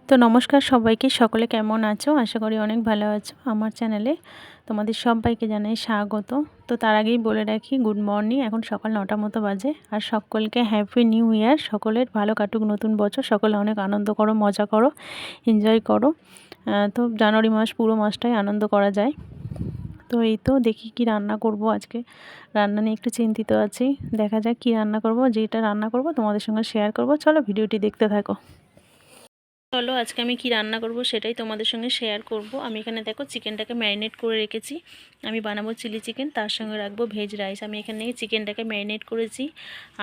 তো নমস্কার সবাইকে, সকলে কেমন আছো? আশা করি অনেক ভালো আছো। আমার চ্যানেলে তোমাদের সবাইকে জানাই স্বাগত। তো তার আগেই বলে রাখি গুড মর্নিং। এখন সকাল 9টার মতো বাজে। আর সকলকে হ্যাপি নিউ ইয়ার। সকলের ভালো কাটুক নতুন বছর। সকলে অনেক আনন্দ করো, মজা করো, এনজয় করো। তো জানুয়ারি মাস পুরো মাসটাই আনন্দ করা যায়। তো এই তো দেখি কি রান্না করব আজকে। রান্না নিয়ে একটু চিন্তিত আছি। দেখা যাক কি রান্না করব। যেটা রান্না করব তোমাদের সঙ্গে শেয়ার করব। চলো ভিডিওটি দেখতে থাকো। চলো আজকে আমি কি রান্না করব সেটাই তোমাদের সঙ্গে শেয়ার করব। আমি এখানে দেখো চিকেনটাকে ম্যারিনেট করে রেখেছি। আমি বানাবো চিলি চিকেন, তার সঙ্গে রাখবো ভেজ রাইস। আমি এখানে চিকেনটাকে ম্যারিনেট করেছি।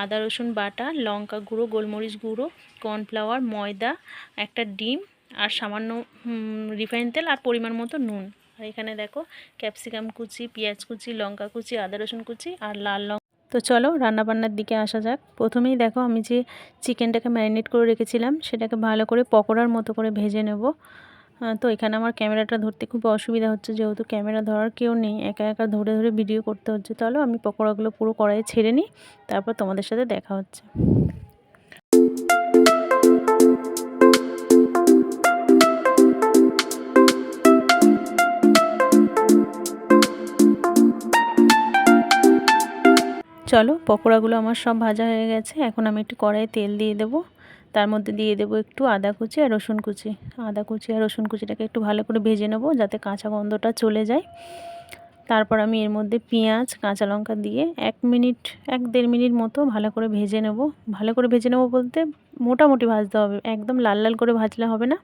আদা রসুন বাটা, লঙ্কা গুঁড়ো, গোলমরিচ গুঁড়ো, কর্নফ্লাওয়ার, ময়দা, একটা ডিম আর সামান্য রিফাইন তেল আর পরিমাণ মতো নুন। আর এখানে দেখো ক্যাপসিকাম কুচি, পেঁয়াজ কুচি, লঙ্কা কুচি, আদা রসুন কুচি আর লাল লঙ্কা। তো চলো রান্নাবান্নার দিকে আসা যাক। প্রথমেই দেখো আমি যে চিকেনটাকে ম্যারিনেট করে রেখেছিলাম সেটাকে ভালো করে পকোড়ার মতো করে ভেজে নেব। তো এখানে আমার ক্যামেরাটা ধরতে খুব অসুবিধা হচ্ছে, যেহেতু ক্যামেরা ধরার কেউ নেই, একা একা ধরে ধরে ভিডিও করতে হচ্ছে। চলো আমি পকোড়াগুলো পুরো কড়াইয়ে ছেড়ে নিই, তারপর তোমাদের সাথে দেখা হচ্ছে। চলো পকোড়াগুলো আমার সব ভাজা হয়ে গেছে। এখন আমি একটু কড়াইয়ে তেল দিয়ে দেবো। তার মধ্যে দিয়ে দেবো একটু আদা কুচি আর রসুন কুচি। আদা কুচি আর রসুন কুচিটাকে একটু ভালো করে ভেজে নেব, যাতে কাঁচা গন্ধটা চলে যায়। তারপর আমি এর মধ্যে পেঁয়াজ, কাঁচা লঙ্কা দিয়ে 1-1.5 মিনিট মতো ভালো করে ভেজে নেব। ভালো করে ভেজে নেব বলতে মোটামুটি ভাজতে হবে, একদম লাল লাল করে ভাজলে হবে না।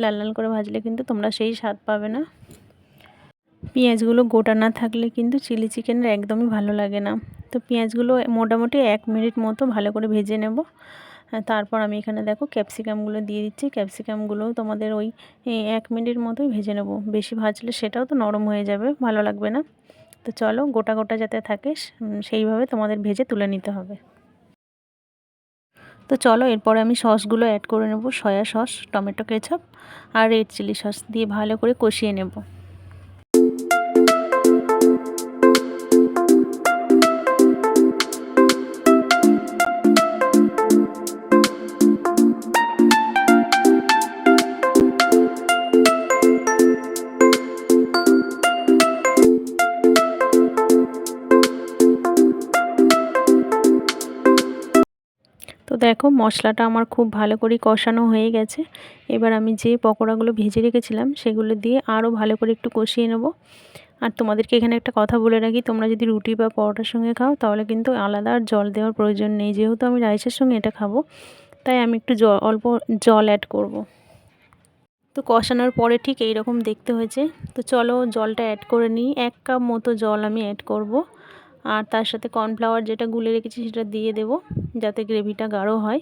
লাল লাল করে ভাজলে কিন্তু তোমরা সেই স্বাদ পাবে না। পেঁয়াজগুলো গোটা না থাকলে কিন্তু চিলি চিকেনের একদমই ভালো লাগে না। তো পেঁয়াজগুলো মোটামুটি 1 মিনিট মতো ভালো করে ভেজে নেব। তারপর আমি এখানে দেখো ক্যাপসিকামগুলো দিয়ে দিচ্ছি। ক্যাপসিকামগুলোও তোমাদের ওই 1 মিনিট মতোই ভেজে নেব। বেশি ভাজলে সেটাও তো নরম হয়ে যাবে, ভালো লাগবে না। তো চলো গোটা গোটা যাতে থাকে সেইভাবে তোমাদের ভেজে তুলে নিতে হবে। তো চলো এরপরে আমি সসগুলো অ্যাড করে নেব। সয়া সস, টমেটো কেচাপ আর রেড চিলি সস দিয়ে ভালো করে কষিয়ে নেব। তো দেখো মশলাটা আমার খুব ভালো করে কষানো হয়ে গেছে। এবার আমি যে পকোড়াগুলো ভেজে রেখেছিলাম সেগুলো দিয়ে আরও ভালো করে একটু কষিয়ে নেব। আর তোমাদেরকে এখানে একটা কথা বলে রাখি, তোমরা যদি রুটি বা পরোটার সঙ্গে খাও তাহলে কিন্তু আলাদা আর জল দেওয়ার প্রয়োজন নেই। যেহেতু আমি রাইসের সঙ্গে এটা খাবো, তাই আমি একটু অল্প জল অ্যাড করব। তো কষানোর পরে ঠিক এই রকম দেখতে হয়েছে। তো চলো জলটা অ্যাড করে নিই। 1 কাপ মতো জল আমি অ্যাড করব। আর তার সাথে কর্নফ্লাওয়ার যেটা গুলে রেখেছি সেটা দিয়ে দেব, যাতে গ্রেভিটা গাঢ় হয়।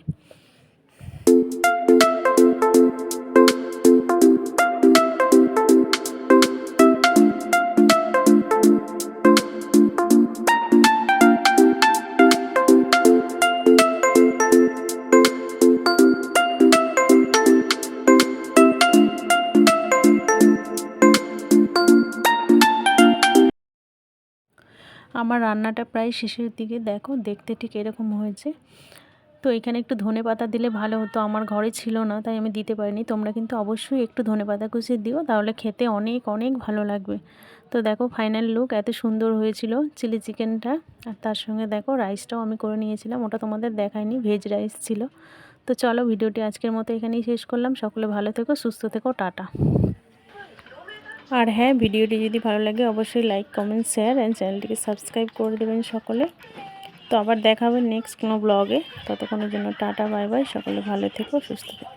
আমার রান্নাটা প্রায় শেষের দিকে, দেখো দেখতে ঠিক এরকম হয়েছে। তো এখানে একটু ধনেপাতা দিলে ভালো হতো, আমার ঘরে ছিল না তাই আমি দিতে পারিনি। তোমরা কিন্তু অবশ্যই একটু ধনেপাতা কুচিয়ে দিও, তাহলে খেতে অনেক অনেক ভালো লাগবে। তো দেখো ফাইনাল লুক এত সুন্দর হয়েছিল চিলি চিকেনটা। আর তার সঙ্গে দেখো রাইসটাও আমি করে নিয়েছিলাম, ওটা তোমাদের দেখাইনি, ভেজ রাইস ছিল। তো চলো ভিডিওটি আজকের মতো এখানেই শেষ করলাম। সকলে ভালো থেকো, সুস্থ থেকো, টাটা। আর হ্যাঁ, ভিডিওটি যদি ভালো লাগে অবশ্যই লাইক, কমেন্ট, শেয়ার অ্যান্ড চ্যানেলটিকে সাবস্ক্রাইব করে দেবেন সকলে। তো আবার দেখা হবে নেক্সট কোনো ব্লগে। ততক্ষণের জন্য টাটা, বাই বাই। সকলে ভালো থেকো, সুস্থ থেকো।